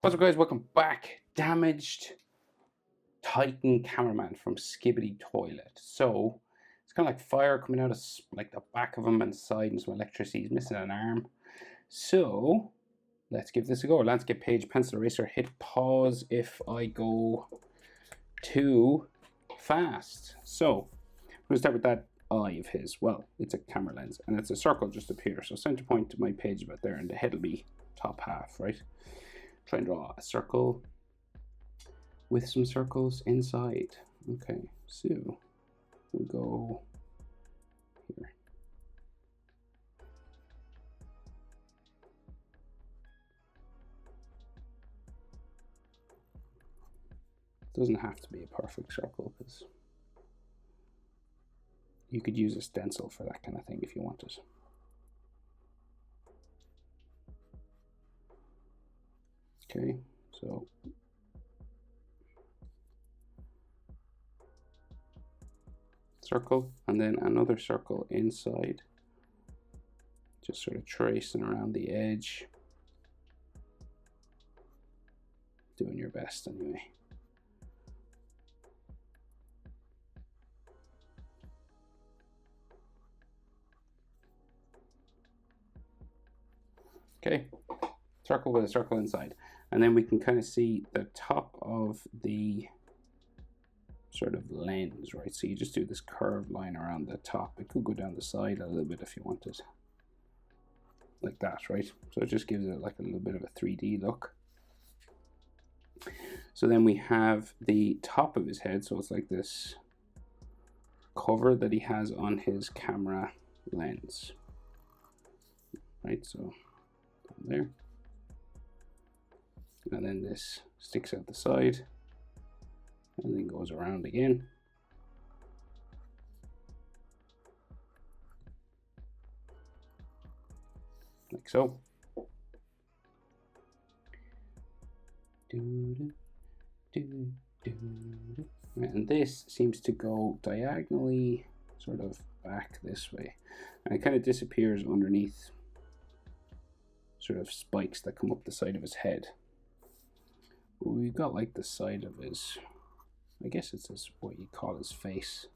What's up, guys? Welcome back. Damaged Titan Cameraman from Skibidi Toilet. So it's kind of like fire coming out of like the back of him and side, and some electricity. He's missing an arm. So let's give this a go. Landscape page, pencil eraser. Hit pause if I go too fast. So I'm gonna start with that eye of his. Well, it's a camera lens, and it's a circle just up here. So center point to my page about there, and the head will be top half, right? Try and draw a circle with some circles inside. Okay, so we'll go here. It doesn't have to be a perfect circle, because you could use a stencil for that kind of thing if you wanted. Okay, so circle, and then another circle inside, just sort of tracing around the edge, doing your best anyway. Okay, circle with a circle inside, and then we can kind of see the top of the sort of lens, right? So you just do this curved line around the top. It could go down the side a little bit if you wanted, like that, right? So it just gives it like a little bit of a 3D look. So then we have the top of his head, so it's like this cover that he has on his camera lens, right? So there, and then this sticks out the side and then goes around again. Like so. And this seems to go diagonally sort of back this way, and it kind of disappears underneath sort of spikes that come up the side of his head. But we've got like the side of his, I guess it's his, what you call his face.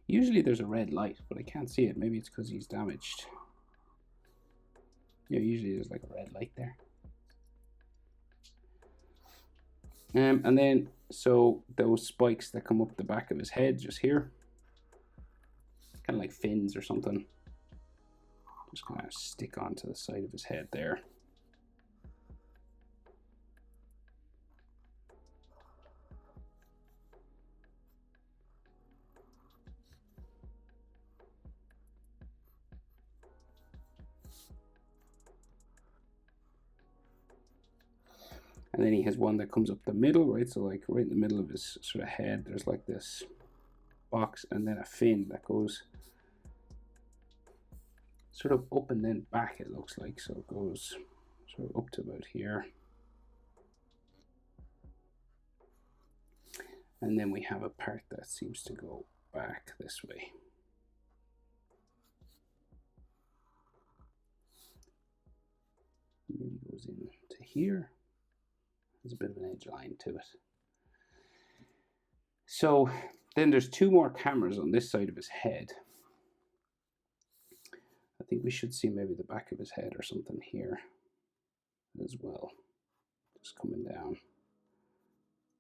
Usually there's a red light, but I can't see it. Maybe it's because he's damaged. Yeah, usually there's like a red light there. And then, so those spikes that come up the back of his head, just here, kind of like fins or something, just kind of stick onto the side of his head there. And then he has one that comes up the middle, right? So like right in the middle of his sort of head, there's like this box, and then a fin that goes sort of up and then back, it looks like. So it goes sort of up to about here. And then we have a part that seems to go back this way. Maybe goes into here. There's a bit of an edge line to it. So then there's two more cameras on this side of his head. I think we should see maybe the back of his head or something here as well. Just coming down.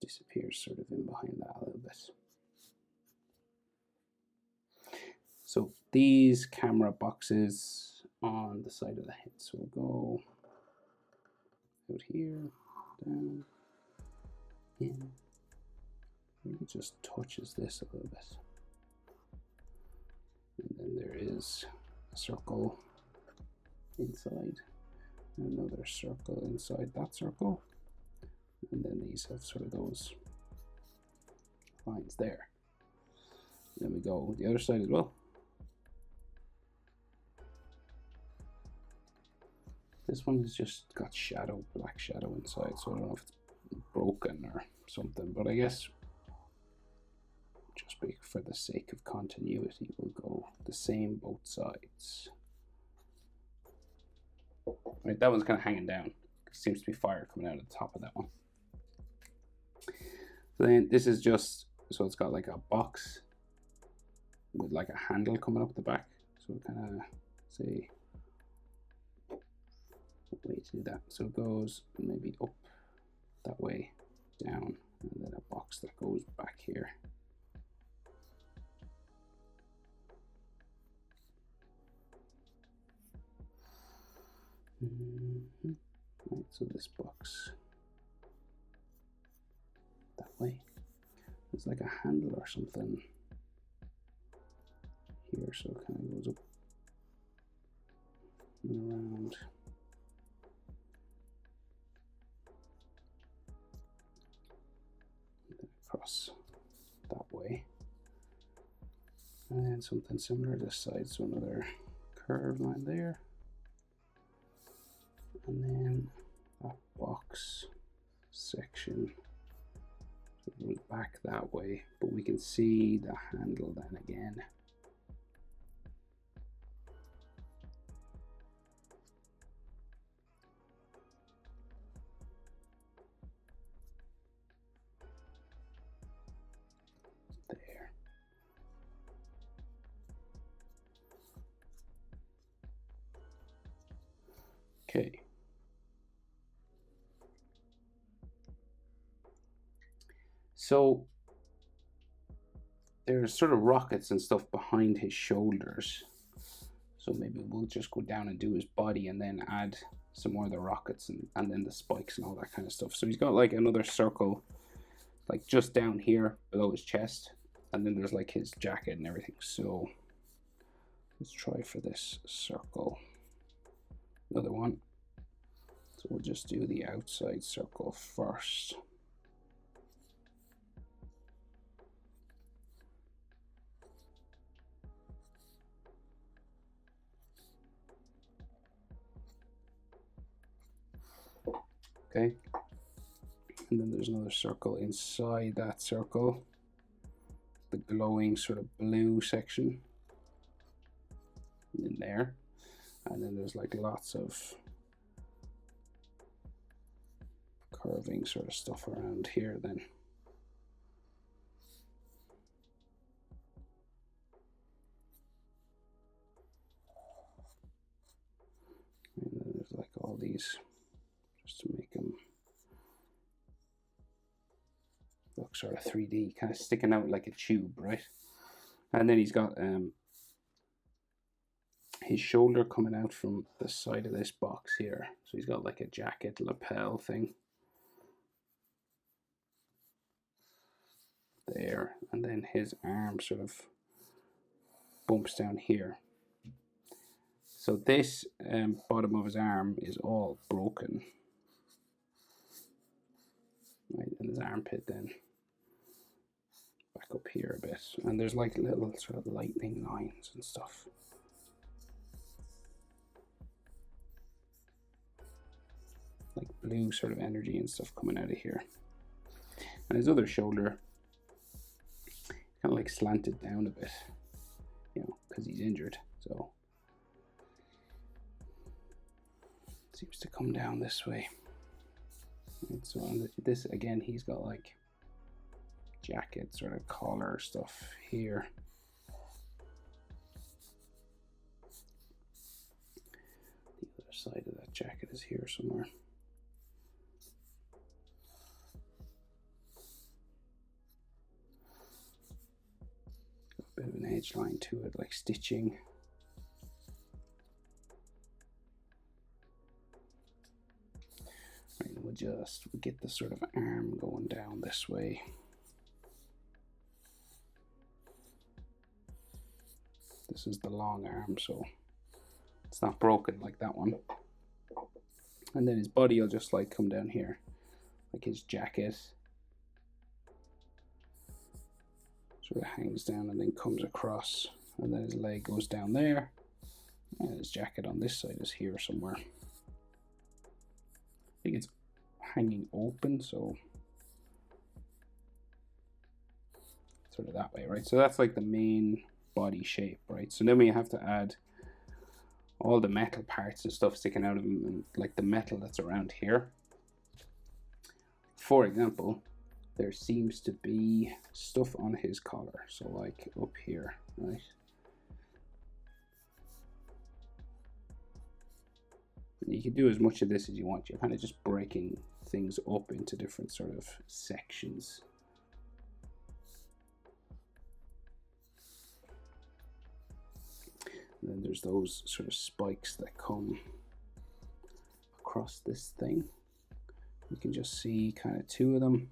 Disappears sort of in behind that a little bit. So these camera boxes on the side of the head. So we'll go out here, down, in. It just touches this a little bit. And then there is a circle inside, another circle inside that circle, and then these have sort of those lines there. Then we go the other side as well. This one has just got shadow, black shadow inside, so I don't know if it's broken or something, but I guess just for the sake of continuity, we'll go the same both sides. Right, that one's kind of hanging down. Seems to be fire coming out of the top of that one. So then this is just, so it's got like a box with like a handle coming up the back. So kind of say, way to do that. So it goes maybe up that way, down, and then a box that goes back here. Right, so this box that way. It's like a handle or something here, so it kind of goes up and around. And then across that way. And then something similar this side, so another curved line there. And then that box section goes back that way, but we can see the handle then again. There. Okay. So there's sort of rockets and stuff behind his shoulders. So maybe we'll just go down and do his body and then add some more of the rockets and then the spikes and all that kind of stuff. So he's got like another circle like just down here below his chest. And then there's like his jacket and everything. So let's try for this circle. Another one. So we'll just do the outside circle first. Okay, and then there's another circle inside that circle, the glowing sort of blue section in there, and then there's like lots of curving sort of stuff around here then. And then there's like all these, just to make them look sort of 3D, kind of sticking out like a tube, right? And then he's got his shoulder coming out from the side of this box here. So he's got like a jacket lapel thing there, and then his arm sort of bumps down here. So this bottom of his arm is all broken. Right, and his armpit then back up here a bit, and there's like little sort of lightning lines and stuff. Like blue sort of energy and stuff coming out of here. And his other shoulder kind of like slanted down a bit, you know, because he's injured. So it seems to come down this way. Right, so on this again, he's got like jacket sort of collar stuff here. The other side of that jacket is here somewhere. Got a bit of an edge line to it, like stitching. Right, we'll get the sort of arm going down this way. This is the long arm, so it's not broken like that one. And then his body will just like come down here, like his jacket sort of hangs down and then comes across, and then his leg goes down there, and his jacket on this side is here somewhere. I think it's hanging open, so sort of that way, right? So that's like the main body shape, right? So then we have to add all the metal parts and stuff sticking out of him, and like the metal that's around here. For example, there seems to be stuff on his collar, so like up here, right? You can do as much of this as you want. You're kind of just breaking things up into different sort of sections. And then there's those sort of spikes that come across this thing. You can just see kind of two of them.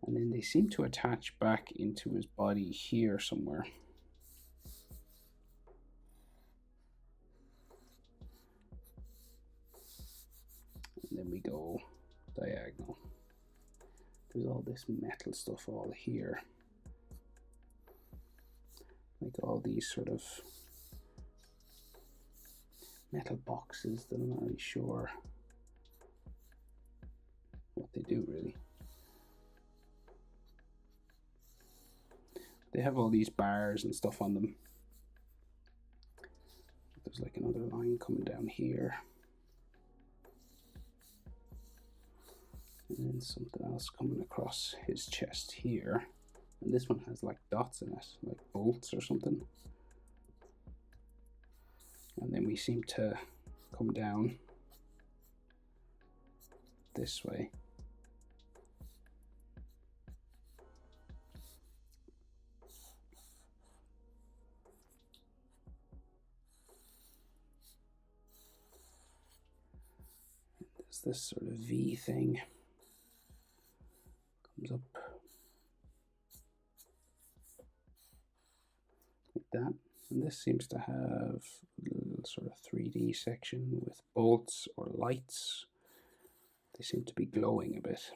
And then they seem to attach back into his body here somewhere. And then we go diagonal. There's all this metal stuff all here. Like all these sort of metal boxes that I'm not really sure what they do really. They have all these bars and stuff on them. There's like another line coming down here. And then something else coming across his chest here. And this one has like dots in it, like bolts or something. And then we seem to come down this way. There's this sort of V thing. Comes up like that. And this seems to have a little sort of 3D section with bolts or lights. They seem to be glowing a bit.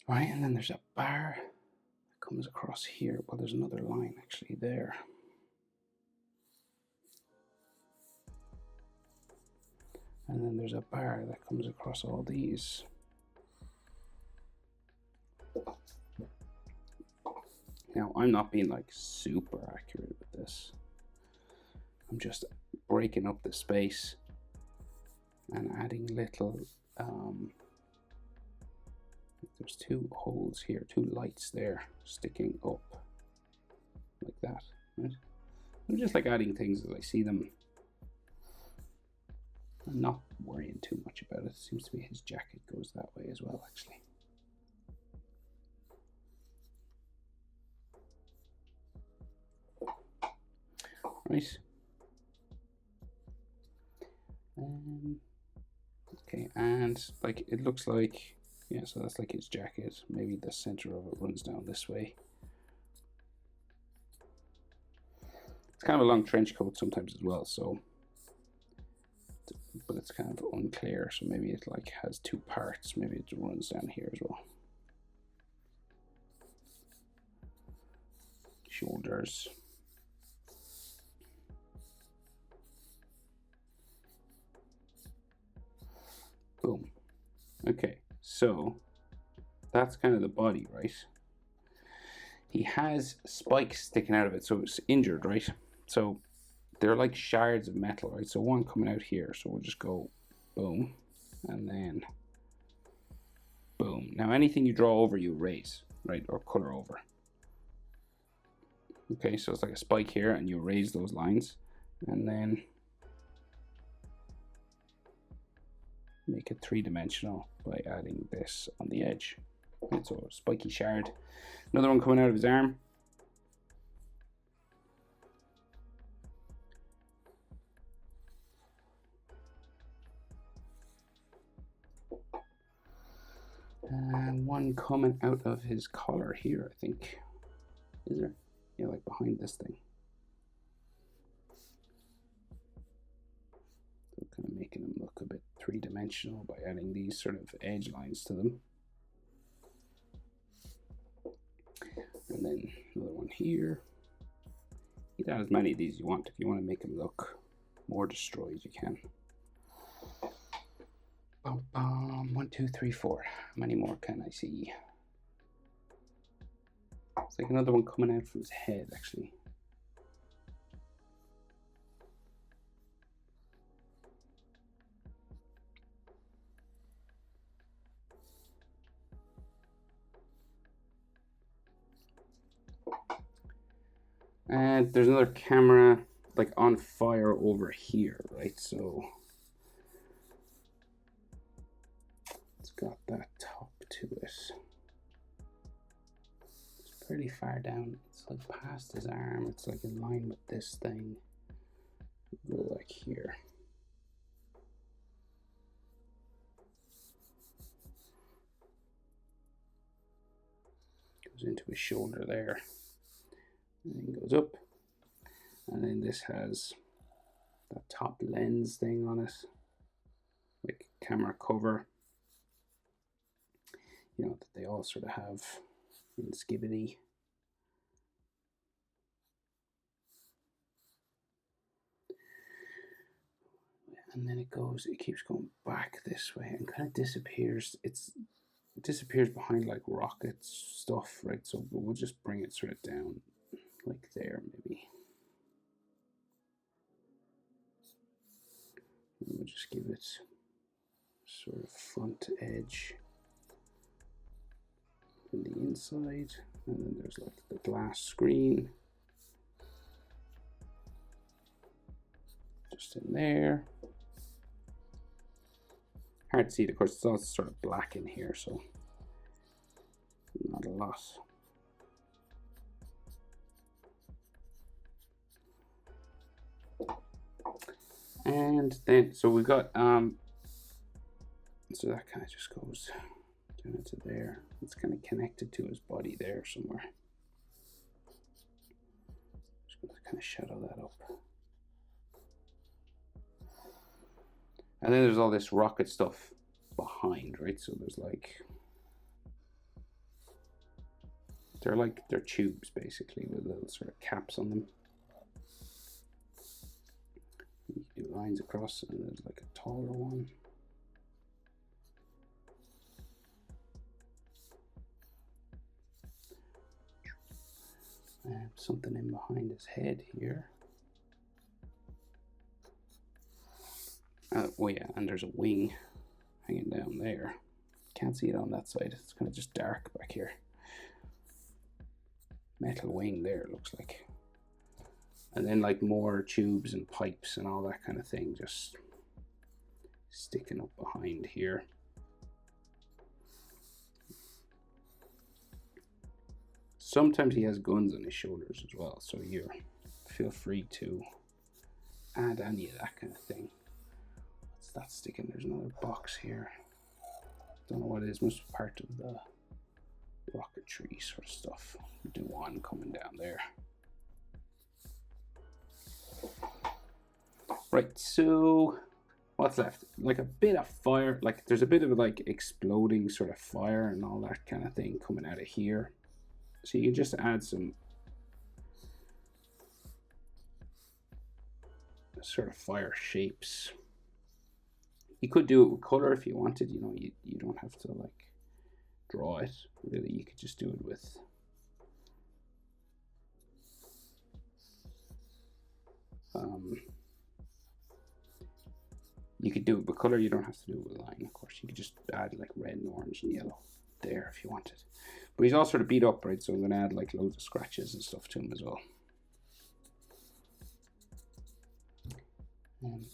Right, and then there's a bar that comes across here. Well, there's another line actually there. And then there's a bar that comes across all these. Now, I'm not being like super accurate with this. I'm just breaking up the space and adding little, there's two holes here, two lights there sticking up like that, right? I'm just like adding things as I see them. I'm not worrying too much about it. It seems to be his jacket goes that way as well, actually. Right. Okay, and like it looks like, yeah, so that's like his jacket. Maybe the center of it runs down this way. It's kind of a long trench coat sometimes as well, so, but it's kind of unclear, so maybe it like has two parts. Maybe it runs down here as well. Shoulders. Boom. Okay, so that's kind of the body, right? He has spikes sticking out of it, so it's injured, right? So they're like shards of metal, right? So one coming out here, so we'll just go boom, and then boom. Now anything you draw over, you erase, right? Or color over. Okay, so it's like a spike here, and you erase those lines, and then make it three-dimensional by adding this on the edge. Right, so a spiky shard. Another one coming out of his arm. And one coming out of his collar here, I think. Is there? Yeah, like behind this thing. So kind of making them look a bit three-dimensional by adding these sort of edge lines to them. And then another one here. You can add as many of these as you want if you want to make them look more destroyed you can. Bum, bum. 1, 2, 3, 4. How many more can I see? It's like another one coming out from his head, actually. And there's another camera like on fire over here, right? So it's got that top to it. It's pretty far down. It's like past his arm. It's like in line with this thing. Go like here. Goes into his shoulder there. And then goes up. And then this has that top lens thing on it. Like camera cover. You know, that they all sort of have in Skibidi. And then it keeps going back this way and kind of disappears. It disappears behind like rocket stuff, right? So we'll just bring it sort of down like there, maybe. And we'll just give it sort of front edge in the inside, and then there's like the glass screen just in there. Hard to see it, of course. It's all sort of black in here, so not a lot. And then, so we've got, so that kind of just goes down into there. It's kind of connected to his body there somewhere. Just going to kind of shadow that up. And then there's all this rocket stuff behind, right? So there's like, they're tubes basically with little sort of caps on them. You can do lines across, and there's like a taller one. And something in behind his head here. Oh yeah, and there's a wing hanging down there. Can't see it on that side. It's kind of just dark back here. Metal wing there, it looks like. And then like more tubes and pipes and all that kind of thing just sticking up behind here. Sometimes he has guns on his shoulders as well, so you feel free to add any of that kind of thing. What's that sticking? There's another box here. Don't know what it is. Must be part of the rocketry sort of stuff. We do one coming down there. Right, so what's left? Like a bit of fire, like there's a bit of like exploding sort of fire and all that kind of thing coming out of here. So you can just add some sort of fire shapes. You could do it with color if you wanted, you know, you don't have to like draw it, really. You could just do it with you could do it with color. You don't have to do it with line, of course. You could just add like red and orange and yellow there if you wanted. But he's all sort of beat up, right? So I'm going to add like loads of scratches and stuff to him as well.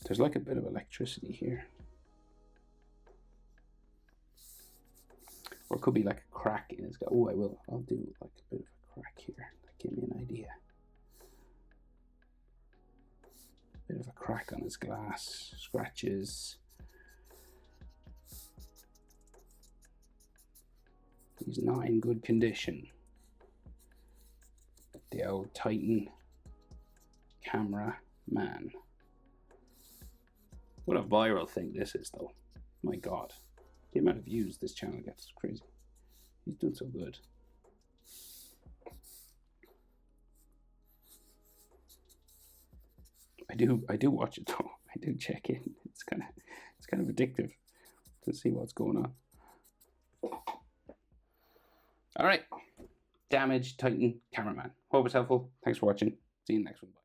There's like a bit of electricity here. Or it could be like a crack in his guy. Oh, I'll do like a bit of a crack here. That gave me an idea. Bit of a crack on his glass, scratches. He's not in good condition. The old Titan Cameraman. What a viral thing this is, though. My God. The amount of views this channel gets is crazy. He's doing so good. I do watch it though. I do check in. It's kind of addictive to see what's going on. All right, damaged Titan Cameraman. Hope it's helpful. Thanks for watching. See you in the next one. Bye.